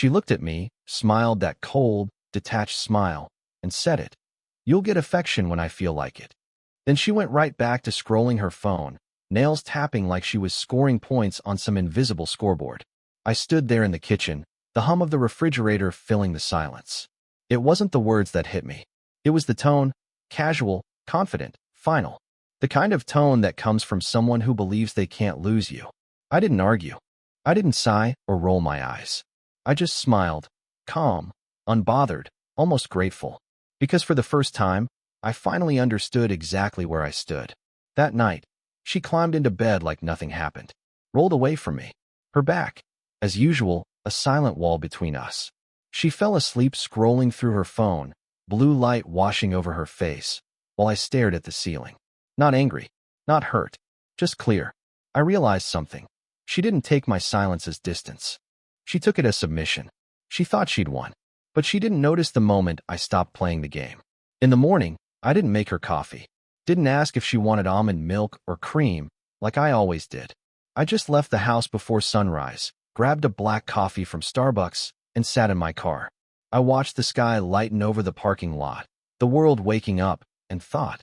She looked at me, smiled that cold, detached smile, and said it. "You'll get affection when I feel like it." Then she went right back to scrolling her phone, nails tapping like she was scoring points on some invisible scoreboard. I stood there in the kitchen, the hum of the refrigerator filling the silence. It wasn't the words that hit me. It was the tone, casual, confident, final. The kind of tone that comes from someone who believes they can't lose you. I didn't argue. I didn't sigh or roll my eyes. I just smiled, calm, unbothered, almost grateful. Because for the first time, I finally understood exactly where I stood. That night, she climbed into bed like nothing happened, rolled away from me. Her back, as usual, a silent wall between us. She fell asleep scrolling through her phone, blue light washing over her face, while I stared at the ceiling. Not angry, not hurt, just clear. I realized something. She didn't take my silence as distance. She took it as submission. She thought she'd won. But she didn't notice the moment I stopped playing the game. In the morning, I didn't make her coffee. Didn't ask if she wanted almond milk or cream, like I always did. I just left the house before sunrise, grabbed a black coffee from Starbucks, and sat in my car. I watched the sky lighten over the parking lot, the world waking up, and thought,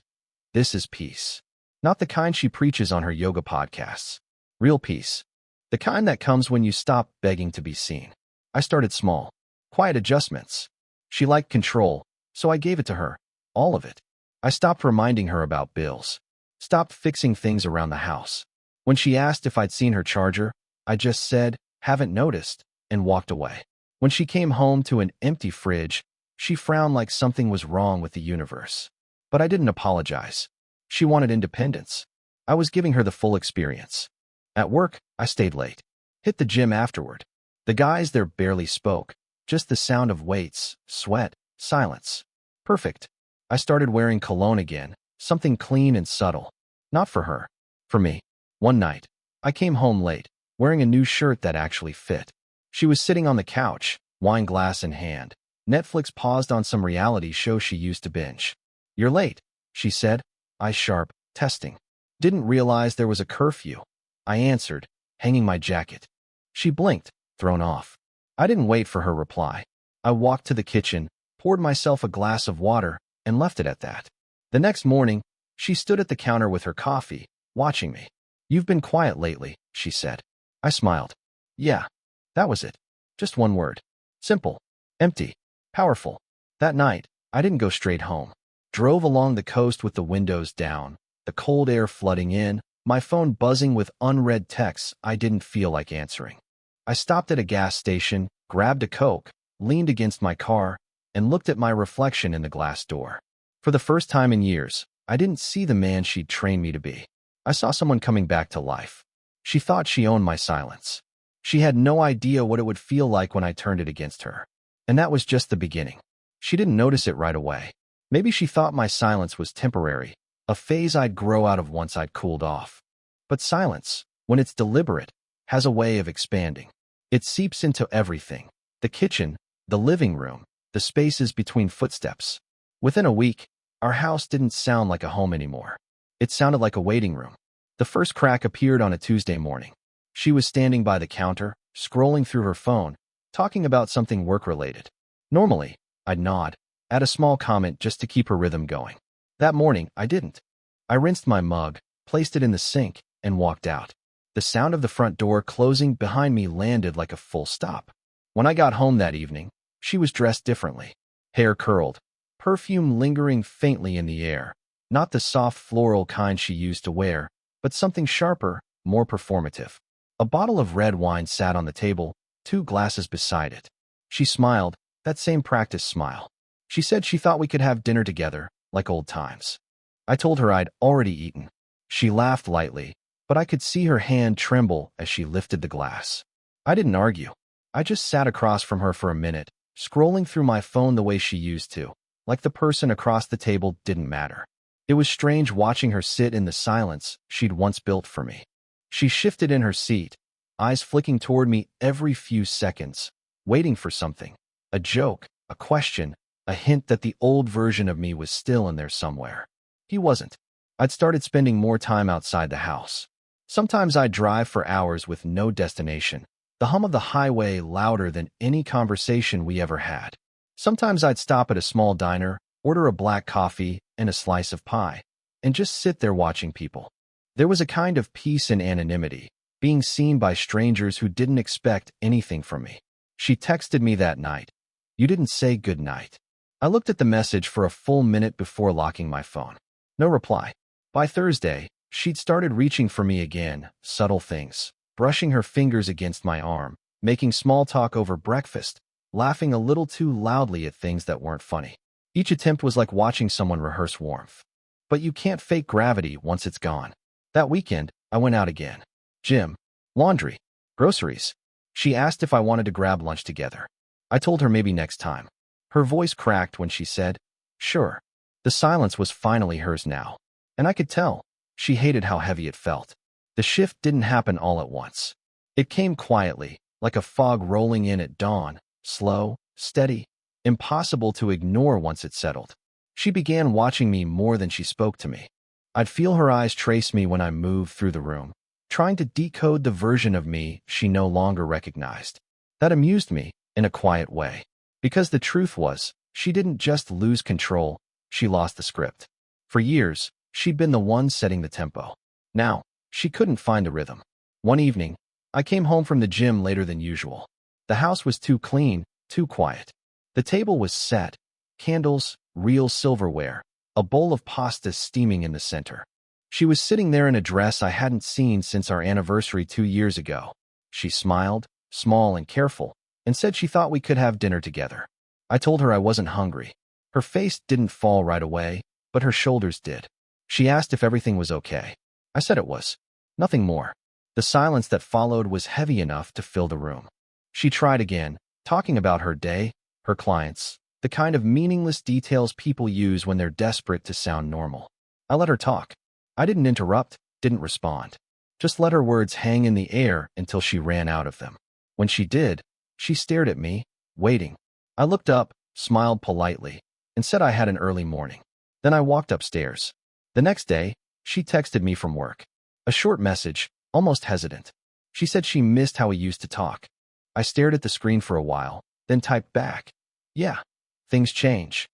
this is peace. Not the kind she preaches on her yoga podcasts. Real peace. The kind that comes when you stop begging to be seen. I started small. Quiet adjustments. She liked control, so I gave it to her. All of it. I stopped reminding her about bills. Stopped fixing things around the house. When she asked if I'd seen her charger, I just said, haven't noticed, and walked away. When she came home to an empty fridge, she frowned like something was wrong with the universe. But I didn't apologize. She wanted independence. I was giving her the full experience. At work, I stayed late. Hit the gym afterward. The guys there barely spoke. Just the sound of weights, sweat, silence. Perfect. I started wearing cologne again, something clean and subtle. Not for her. For me. One night, I came home late, wearing a new shirt that actually fit. She was sitting on the couch, wine glass in hand. Netflix paused on some reality show she used to binge. "You're late," she said, eyes sharp, testing. "Didn't realize there was a curfew," I answered, hanging my jacket. She blinked, thrown off. I didn't wait for her reply. I walked to the kitchen, poured myself a glass of water, and left it at that. The next morning, she stood at the counter with her coffee, watching me. "You've been quiet lately," she said. I smiled. Yeah, that was it. Just one word. Simple. Empty. Powerful. That night, I didn't go straight home. Drove along the coast with the windows down, the cold air flooding in, my phone buzzing with unread texts I didn't feel like answering. I stopped at a gas station, grabbed a Coke, leaned against my car, and looked at my reflection in the glass door. For the first time in years, I didn't see the man she'd trained me to be. I saw someone coming back to life. She thought she owned my silence. She had no idea what it would feel like when I turned it against her. And that was just the beginning. She didn't notice it right away. Maybe she thought my silence was temporary, a phase I'd grow out of once I'd cooled off. But silence, when it's deliberate, has a way of expanding. It seeps into everything. The kitchen, the living room, the spaces between footsteps. Within a week, our house didn't sound like a home anymore. It sounded like a waiting room. The first crack appeared on a Tuesday morning. She was standing by the counter, scrolling through her phone, talking about something work-related. Normally, I'd nod, add a small comment just to keep her rhythm going. That morning, I didn't. I rinsed my mug, placed it in the sink, and walked out. The sound of the front door closing behind me landed like a full stop. When I got home that evening, she was dressed differently. Hair curled, perfume lingering faintly in the air. Not the soft floral kind she used to wear, but something sharper, more performative. A bottle of red wine sat on the table, 2 glasses beside it. She smiled, that same practiced smile. She said she thought we could have dinner together, like old times. I told her I'd already eaten. She laughed lightly, but I could see her hand tremble as she lifted the glass. I didn't argue. I just sat across from her for a minute, scrolling through my phone the way she used to, like the person across the table didn't matter. It was strange watching her sit in the silence she'd once built for me. She shifted in her seat, eyes flicking toward me every few seconds, waiting for something. A joke, a question, a hint that the old version of me was still in there somewhere. He wasn't. I'd started spending more time outside the house. Sometimes I'd drive for hours with no destination, the hum of the highway louder than any conversation we ever had. Sometimes I'd stop at a small diner, order a black coffee and a slice of pie, and just sit there watching people. There was a kind of peace in anonymity, being seen by strangers who didn't expect anything from me. She texted me that night. "You didn't say good night." I looked at the message for a full minute before locking my phone. No reply. By Thursday, she'd started reaching for me again, subtle things, brushing her fingers against my arm, making small talk over breakfast, laughing a little too loudly at things that weren't funny. Each attempt was like watching someone rehearse warmth. But you can't fake gravity once it's gone. That weekend, I went out again. Gym, laundry, groceries. She asked if I wanted to grab lunch together. I told her maybe next time. Her voice cracked when she said, "Sure." The silence was finally hers now. And I could tell. She hated how heavy it felt. The shift didn't happen all at once. It came quietly, like a fog rolling in at dawn, slow, steady, impossible to ignore once it settled. She began watching me more than she spoke to me. I'd feel her eyes trace me when I moved through the room, trying to decode the version of me she no longer recognized. That amused me, in a quiet way. Because the truth was, she didn't just lose control, she lost the script. For years, she'd been the one setting the tempo. Now, she couldn't find the rhythm. One evening, I came home from the gym later than usual. The house was too clean, too quiet. The table was set, candles, real silverware, a bowl of pasta steaming in the center. She was sitting there in a dress I hadn't seen since our anniversary 2 years ago. She smiled, small and careful, and said she thought we could have dinner together. I told her I wasn't hungry. Her face didn't fall right away, but her shoulders did. She asked if everything was okay. I said it was. Nothing more. The silence that followed was heavy enough to fill the room. She tried again, talking about her day, her clients, the kind of meaningless details people use when they're desperate to sound normal. I let her talk. I didn't interrupt, didn't respond. Just let her words hang in the air until she ran out of them. When she did, she stared at me, waiting. I looked up, smiled politely, and said I had an early morning. Then I walked upstairs. The next day, she texted me from work. A short message, almost hesitant. She said she missed how we used to talk. I stared at the screen for a while, then typed back. "Yeah, things change."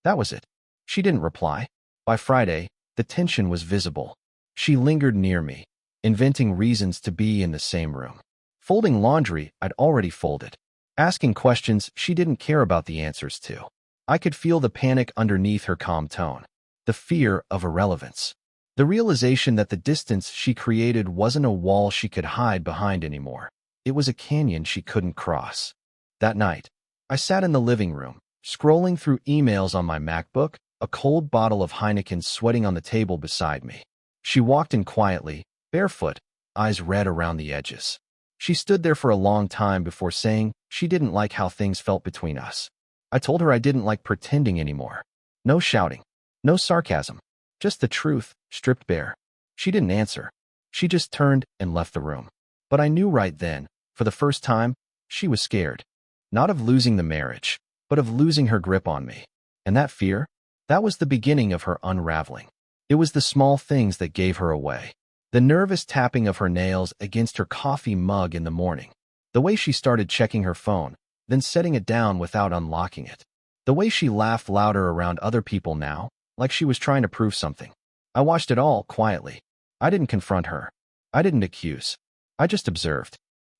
That was it. She didn't reply. By Friday, the tension was visible. She lingered near me, inventing reasons to be in the same room. Folding laundry I'd already folded. Asking questions she didn't care about the answers to. I could feel the panic underneath her calm tone. The fear of irrelevance. The realization that the distance she created wasn't a wall she could hide behind anymore. It was a canyon she couldn't cross. That night, I sat in the living room, scrolling through emails on my MacBook, a cold bottle of Heineken sweating on the table beside me. She walked in quietly, barefoot, eyes red around the edges. She stood there for a long time before saying she didn't like how things felt between us. I told her I didn't like pretending anymore. No shouting, no sarcasm, just the truth, stripped bare. She didn't answer. She just turned and left the room. But I knew right then, for the first time, she was scared. Not of losing the marriage, but of losing her grip on me. And that fear? That was the beginning of her unraveling. It was the small things that gave her away. The nervous tapping of her nails against her coffee mug in the morning. The way she started checking her phone, then setting it down without unlocking it. The way she laughed louder around other people now, like she was trying to prove something. I watched it all quietly. I didn't confront her. I didn't accuse. I just observed.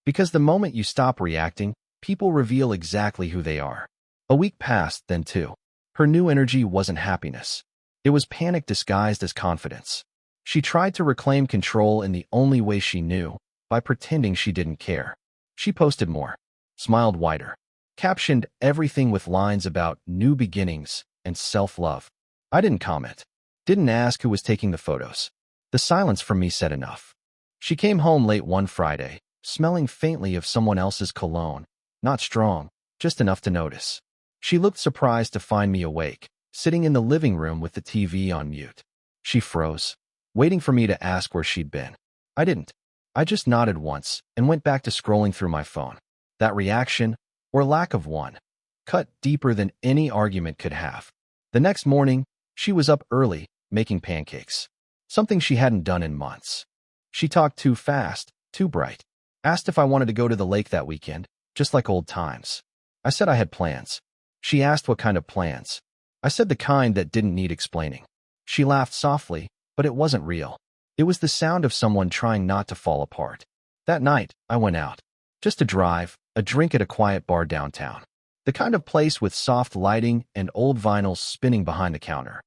Because the moment you stop reacting, people reveal exactly who they are. A week passed, then two. Her new energy wasn't happiness. It was panic disguised as confidence. She tried to reclaim control in the only way she knew, by pretending she didn't care. She posted more, smiled wider, captioned everything with lines about new beginnings and self-love. I didn't comment, didn't ask who was taking the photos. The silence from me said enough. She came home late one Friday, smelling faintly of someone else's cologne, not strong, just enough to notice. She looked surprised to find me awake, sitting in the living room with the TV on mute. She froze, waiting for me to ask where she'd been. I didn't. I just nodded once and went back to scrolling through my phone. That reaction, or lack of one, cut deeper than any argument could have. The next morning, she was up early, making pancakes. Something she hadn't done in months. She talked too fast, too bright. Asked if I wanted to go to the lake that weekend, just like old times. I said I had plans. She asked what kind of plans. I said the kind that didn't need explaining. She laughed softly, but it wasn't real. It was the sound of someone trying not to fall apart. That night, I went out. Just a drive, a drink at a quiet bar downtown. The kind of place with soft lighting and old vinyls spinning behind the counter.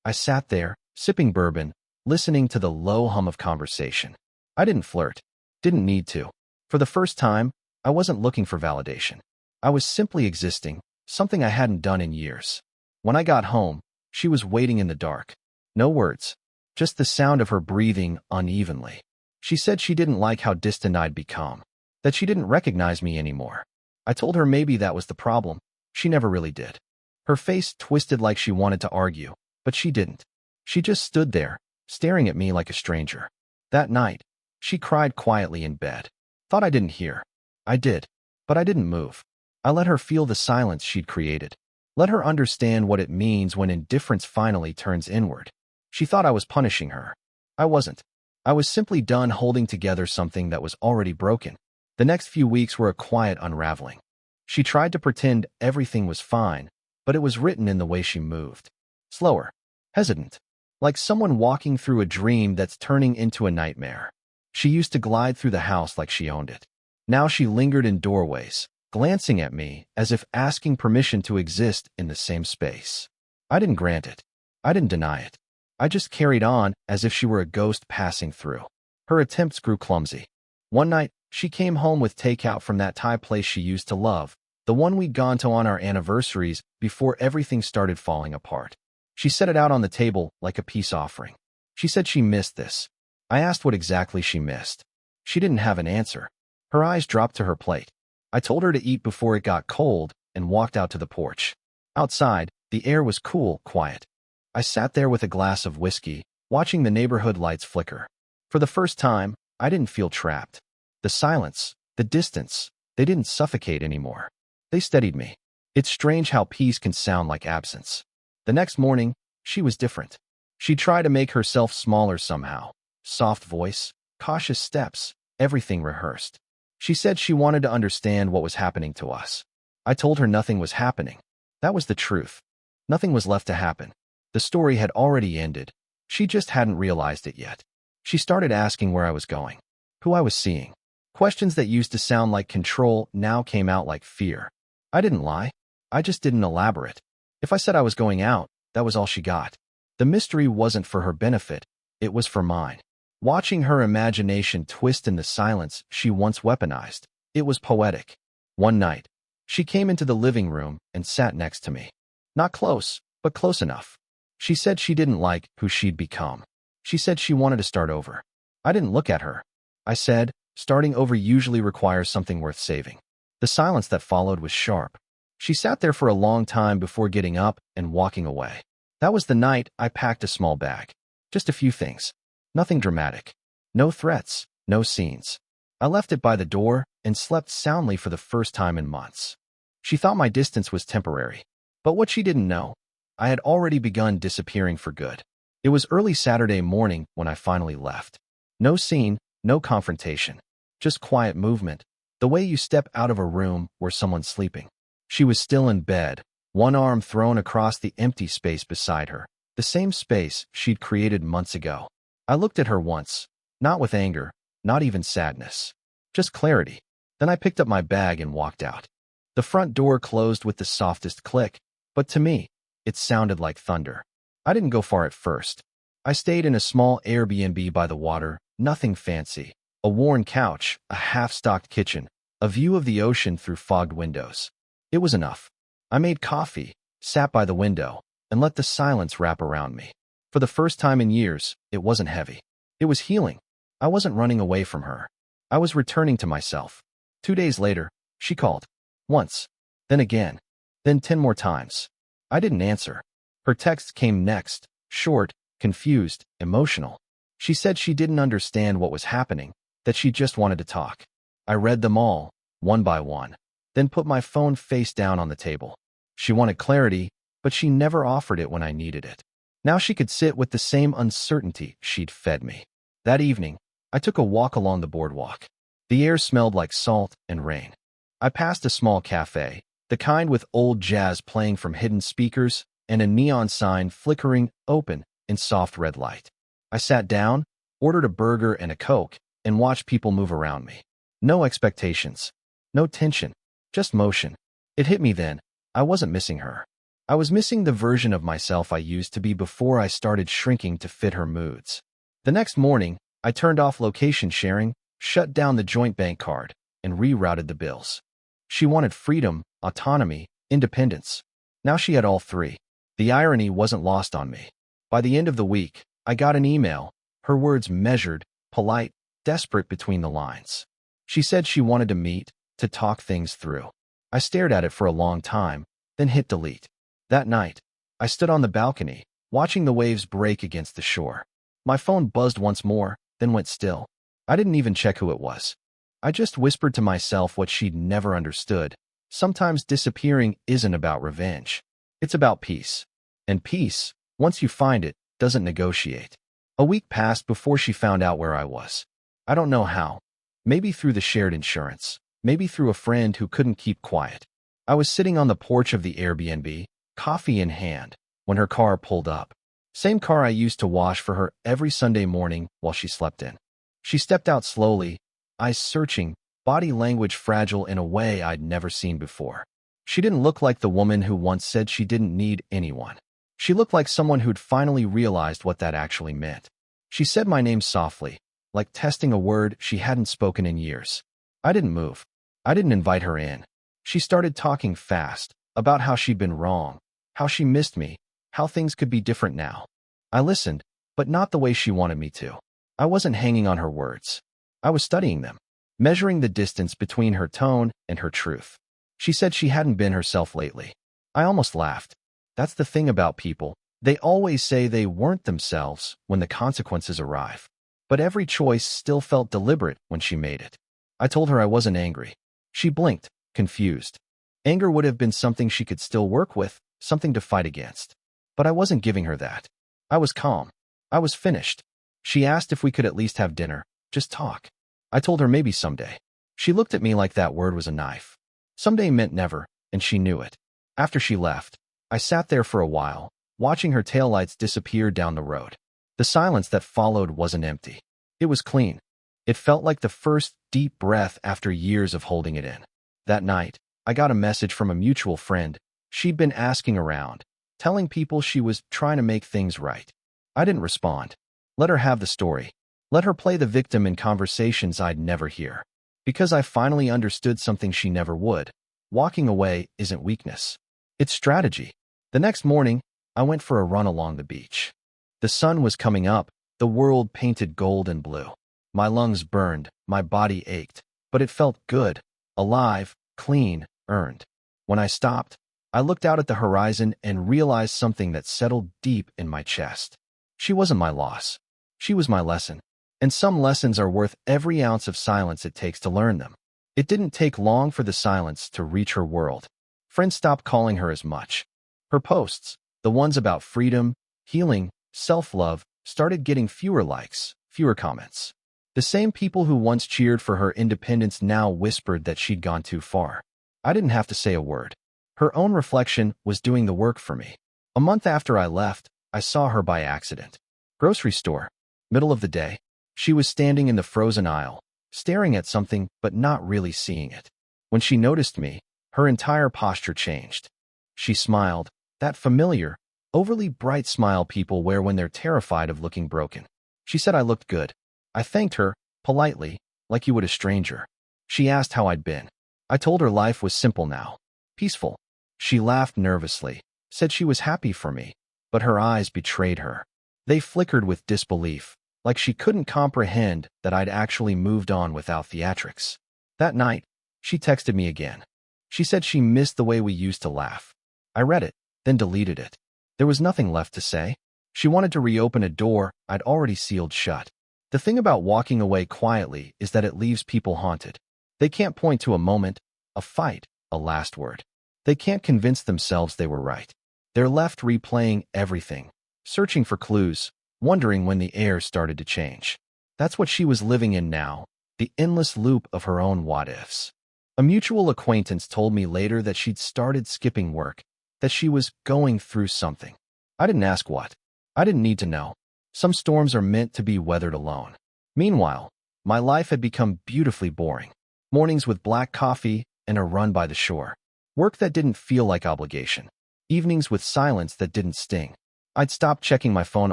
I sat there, sipping bourbon, listening to the low hum of conversation. I didn't flirt. Didn't need to. For the first time, I wasn't looking for validation. I was simply existing, something I hadn't done in years. When I got home, she was waiting in the dark. No words. Just the sound of her breathing unevenly. She said she didn't like how distant I'd become. That she didn't recognize me anymore. I told her maybe that was the problem. She never really did. Her face twisted like she wanted to argue, but she didn't. She just stood there, staring at me like a stranger. That night, she cried quietly in bed. Thought I didn't hear. I did, but I didn't move. I let her feel the silence she'd created. Let her understand what it means when indifference finally turns inward. She thought I was punishing her. I wasn't. I was simply done holding together something that was already broken. The next few weeks were a quiet unraveling. She tried to pretend everything was fine, but it was written in the way she moved. Slower. Hesitant. Like someone walking through a dream that's turning into a nightmare. She used to glide through the house like she owned it. Now she lingered in doorways, glancing at me as if asking permission to exist in the same space. I didn't grant it. I didn't deny it. I just carried on as if she were a ghost passing through. Her attempts grew clumsy. One night, she came home with takeout from that Thai place she used to love, the one we'd gone to on our anniversaries before everything started falling apart. She set it out on the table like a peace offering. She said she missed this. I asked what exactly she missed. She didn't have an answer. Her eyes dropped to her plate. I told her to eat before it got cold and walked out to the porch. Outside, the air was cool, quiet. I sat there with a glass of whiskey, watching the neighborhood lights flicker. For the first time, I didn't feel trapped. The silence, the distance, they didn't suffocate anymore. They steadied me. It's strange how peace can sound like absence. The next morning, she was different. She tried to make herself smaller somehow. Soft voice, cautious steps, everything rehearsed. She said she wanted to understand what was happening to us. I told her nothing was happening. That was the truth. Nothing was left to happen. The story had already ended. She just hadn't realized it yet. She started asking where I was going, who I was seeing. Questions that used to sound like control now came out like fear. I didn't lie. I just didn't elaborate. If I said I was going out, that was all she got. The mystery wasn't for her benefit. It was for mine. Watching her imagination twist in the silence she once weaponized, it was poetic. One night, she came into the living room and sat next to me. Not close, but close enough. She said she didn't like who she'd become. She said she wanted to start over. I didn't look at her. I said, starting over usually requires something worth saving. The silence that followed was sharp. She sat there for a long time before getting up and walking away. That was the night I packed a small bag. Just a few things. Nothing dramatic. No threats, no scenes. I left it by the door and slept soundly for the first time in months. She thought my distance was temporary. But what she didn't know, I had already begun disappearing for good. It was early Saturday morning when I finally left. No scene, no confrontation. Just quiet movement, the way you step out of a room where someone's sleeping. She was still in bed, one arm thrown across the empty space beside her, the same space she'd created months ago. I looked at her once, not with anger, not even sadness. Just clarity. Then I picked up my bag and walked out. The front door closed with the softest click, but to me, it sounded like thunder. I didn't go far at first. I stayed in a small Airbnb by the water, nothing fancy. A worn couch, a half-stocked kitchen, a view of the ocean through fogged windows. It was enough. I made coffee, sat by the window, and let the silence wrap around me. For the first time in years, it wasn't heavy. It was healing. I wasn't running away from her. I was returning to myself. 2 days later, she called. Once. Then again. Then 10 more times. I didn't answer. Her text came next, short, confused, emotional. She said she didn't understand what was happening, that she just wanted to talk. I read them all, one by one, then put my phone face down on the table. She wanted clarity, but she never offered it when I needed it. Now she could sit with the same uncertainty she'd fed me. That evening, I took a walk along the boardwalk. The air smelled like salt and rain. I passed a small cafe, the kind with old jazz playing from hidden speakers and a neon sign flickering open in soft red light. I sat down, ordered a burger and a Coke, and watched people move around me. No expectations, no tension, just motion. It hit me then. I wasn't missing her. I was missing the version of myself I used to be before I started shrinking to fit her moods. The next morning, I turned off location sharing, shut down the joint bank card, and rerouted the bills. She wanted freedom, autonomy, independence. Now she had all three. The irony wasn't lost on me. By the end of the week, I got an email, her words measured, polite, desperate between the lines. She said she wanted to meet, to talk things through. I stared at it for a long time, then hit delete. That night, I stood on the balcony, watching the waves break against the shore. My phone buzzed once more, then went still. I didn't even check who it was. I just whispered to myself what she'd never understood. Sometimes disappearing isn't about revenge. It's about peace. And peace, once you find it, doesn't negotiate. A week passed before she found out where I was. I don't know how. Maybe through the shared insurance. Maybe through a friend who couldn't keep quiet. I was sitting on the porch of the Airbnb, coffee in hand, when her car pulled up. Same car I used to wash for her every Sunday morning while she slept in. She stepped out slowly, eyes searching, body language fragile in a way I'd never seen before. She didn't look like the woman who once said she didn't need anyone. She looked like someone who'd finally realized what that actually meant. She said my name softly, like testing a word she hadn't spoken in years. I didn't move. I didn't invite her in. She started talking fast, about how she'd been wrong, how she missed me, how things could be different now. I listened, but not the way she wanted me to. I wasn't hanging on her words. I was studying them, measuring the distance between her tone and her truth. She said she hadn't been herself lately. I almost laughed. That's the thing about people. They always say they weren't themselves when the consequences arrive. But every choice still felt deliberate when she made it. I told her I wasn't angry. She blinked, confused. Anger would have been something she could still work with, something to fight against. But I wasn't giving her that. I was calm. I was finished. She asked if we could at least have dinner, just talk. I told her maybe someday. She looked at me like that word was a knife. Someday meant never, and she knew it. After she left, I sat there for a while, watching her taillights disappear down the road. The silence that followed wasn't empty. It was clean. It felt like the first deep breath after years of holding it in. That night, I got a message from a mutual friend. She'd been asking around, telling people she was trying to make things right. I didn't respond. Let her have the story. Let her play the victim in conversations I'd never hear. Because I finally understood something she never would. Walking away isn't weakness. It's strategy. The next morning, I went for a run along the beach. The sun was coming up, the world painted gold and blue. My lungs burned, my body ached, but it felt good, alive, clean, earned. When I stopped, I looked out at the horizon and realized something that settled deep in my chest. She wasn't my loss. She was my lesson. And some lessons are worth every ounce of silence it takes to learn them. It didn't take long for the silence to reach her world. Friends stopped calling her as much. Her posts, the ones about freedom, healing, self-love, started getting fewer likes, fewer comments. The same people who once cheered for her independence now whispered that she'd gone too far. I didn't have to say a word. Her own reflection was doing the work for me. A month after I left, I saw her by accident. Grocery store. Middle of the day. She was standing in the frozen aisle, staring at something but not really seeing it. When she noticed me, her entire posture changed. She smiled, that familiar, overly bright smile people wear when they're terrified of looking broken. She said I looked good. I thanked her, politely, like you would a stranger. She asked how I'd been. I told her life was simple now. Peaceful. She laughed nervously, said she was happy for me, but her eyes betrayed her. They flickered with disbelief, like she couldn't comprehend that I'd actually moved on without theatrics. That night, she texted me again. She said she missed the way we used to laugh. I read it, then deleted it. There was nothing left to say. She wanted to reopen a door I'd already sealed shut. The thing about walking away quietly is that it leaves people haunted. They can't point to a moment, a fight, a last word. They can't convince themselves they were right. They're left replaying everything, searching for clues, wondering when the air started to change. That's what she was living in now, the endless loop of her own what-ifs. A mutual acquaintance told me later that she'd started skipping work, that she was going through something. I didn't ask what. I didn't need to know. Some storms are meant to be weathered alone. Meanwhile, my life had become beautifully boring. Mornings with black coffee and a run by the shore. Work that didn't feel like obligation. Evenings with silence that didn't sting. I'd stopped checking my phone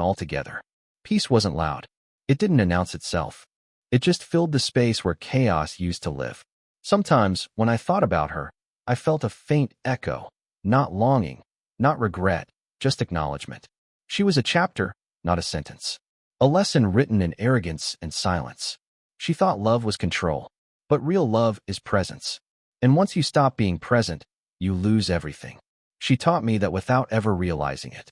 altogether. Peace wasn't loud. It didn't announce itself. It just filled the space where chaos used to live. Sometimes, when I thought about her, I felt a faint echo, not longing, not regret, just acknowledgement. She was a chapter, not a sentence. A lesson written in arrogance and silence. She thought love was control, but real love is presence. And once you stop being present, you lose everything. She taught me that without ever realizing it.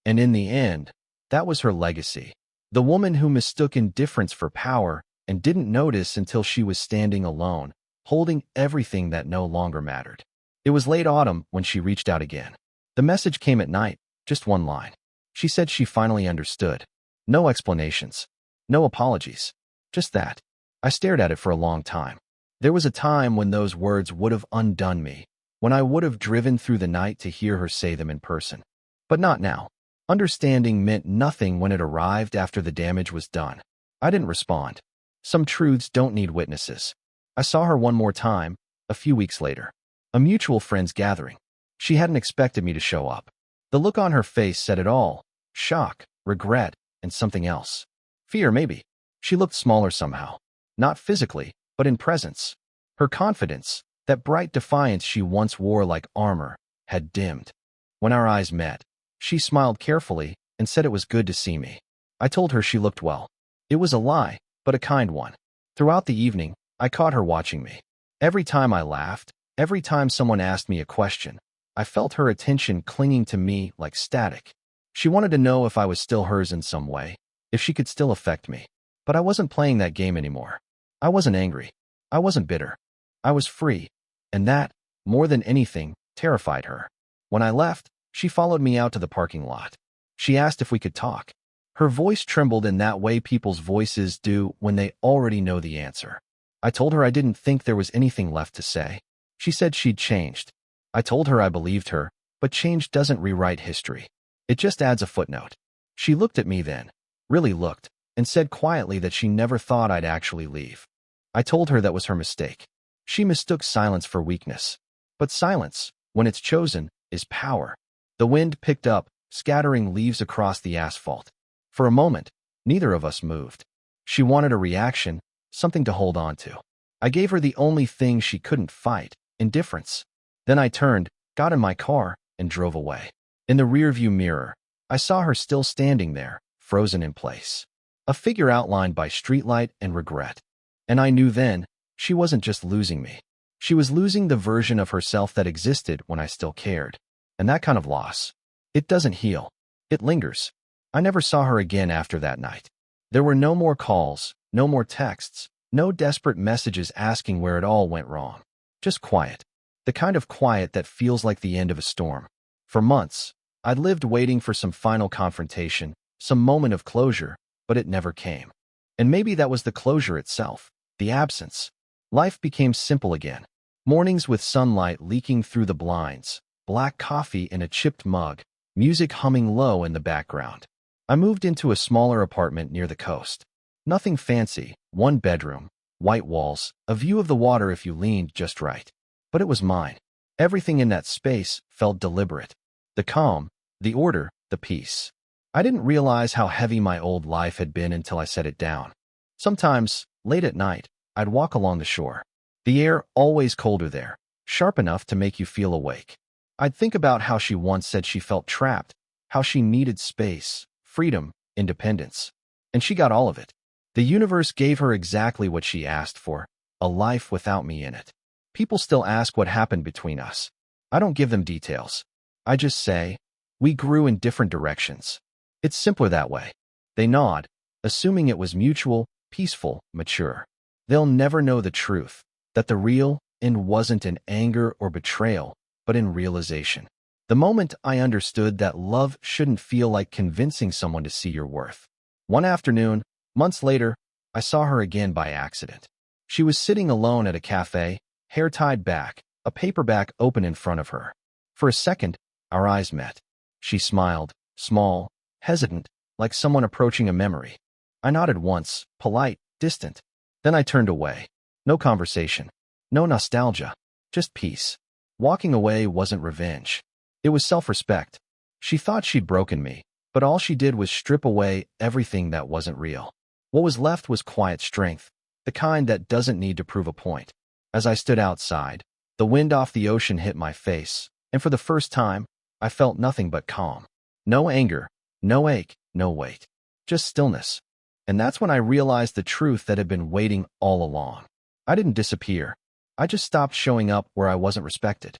And in the end, that was her legacy. The woman who mistook indifference for power and didn't notice until she was standing alone, holding everything that no longer mattered. It was late autumn when she reached out again. The message came at night, just one line. She said she finally understood. No explanations. No apologies. Just that. I stared at it for a long time. There was a time when those words would have undone me, when I would have driven through the night to hear her say them in person. But not now. Understanding meant nothing when it arrived after the damage was done. I didn't respond. Some truths don't need witnesses. I saw her one more time, a few weeks later. A mutual friends gathering. She hadn't expected me to show up. The look on her face said it all. Shock, regret, and something else. Fear, maybe. She looked smaller somehow. Not physically, but in presence. Her confidence, that bright defiance she once wore like armor, had dimmed. When our eyes met, she smiled carefully and said it was good to see me. I told her she looked well. It was a lie, but a kind one. Throughout the evening, I caught her watching me. Every time I laughed, every time someone asked me a question, I felt her attention clinging to me like static. She wanted to know if I was still hers in some way, if she could still affect me. But I wasn't playing that game anymore. I wasn't angry. I wasn't bitter. I was free. And that, more than anything, terrified her. When I left, she followed me out to the parking lot. She asked if we could talk. Her voice trembled in that way people's voices do when they already know the answer. I told her I didn't think there was anything left to say. She said she'd changed. I told her I believed her, but change doesn't rewrite history. It just adds a footnote. She looked at me then, really looked, and said quietly that she never thought I'd actually leave. I told her that was her mistake. She mistook silence for weakness. But silence, when it's chosen, is power. The wind picked up, scattering leaves across the asphalt. For a moment, neither of us moved. She wanted a reaction, something to hold on to. I gave her the only thing she couldn't fight, indifference. Then I turned, got in my car, and drove away. In the rearview mirror, I saw her still standing there, frozen in place. A figure outlined by streetlight and regret. And I knew then, she wasn't just losing me. She was losing the version of herself that existed when I still cared. And that kind of loss, it doesn't heal. It lingers. I never saw her again after that night. There were no more calls, no more texts, no desperate messages asking where it all went wrong. Just quiet. The kind of quiet that feels like the end of a storm. For months, I'd lived waiting for some final confrontation, some moment of closure, but it never came. And maybe that was the closure itself, the absence. Life became simple again. Mornings with sunlight leaking through the blinds, black coffee in a chipped mug, music humming low in the background. I moved into a smaller apartment near the coast. Nothing fancy, one bedroom, white walls, a view of the water if you leaned just right. But it was mine. Everything in that space felt deliberate. The calm, the order, the peace. I didn't realize how heavy my old life had been until I set it down. Sometimes, late at night, I'd walk along the shore. The air always colder there, sharp enough to make you feel awake. I'd think about how she once said she felt trapped, how she needed space, freedom, independence. And she got all of it. The universe gave her exactly what she asked for, a life without me in it. People still ask what happened between us. I don't give them details. I just say, we grew in different directions. It's simpler that way. They nod, assuming it was mutual, peaceful, mature. They'll never know the truth, that the real end wasn't in anger or betrayal, but in realization. The moment I understood that love shouldn't feel like convincing someone to see your worth. One afternoon, months later, I saw her again by accident. She was sitting alone at a cafe, hair tied back, a paperback open in front of her. For a second, our eyes met. She smiled, small, hesitant, like someone approaching a memory. I nodded once, polite, distant. Then I turned away. No conversation. No nostalgia. Just peace. Walking away wasn't revenge. It was self-respect. She thought she'd broken me, but all she did was strip away everything that wasn't real. What was left was quiet strength, the kind that doesn't need to prove a point. As I stood outside, the wind off the ocean hit my face, and for the first time, I felt nothing but calm. No anger, no ache, no weight. Just stillness. And that's when I realized the truth that had been waiting all along. I didn't disappear. I just stopped showing up where I wasn't respected.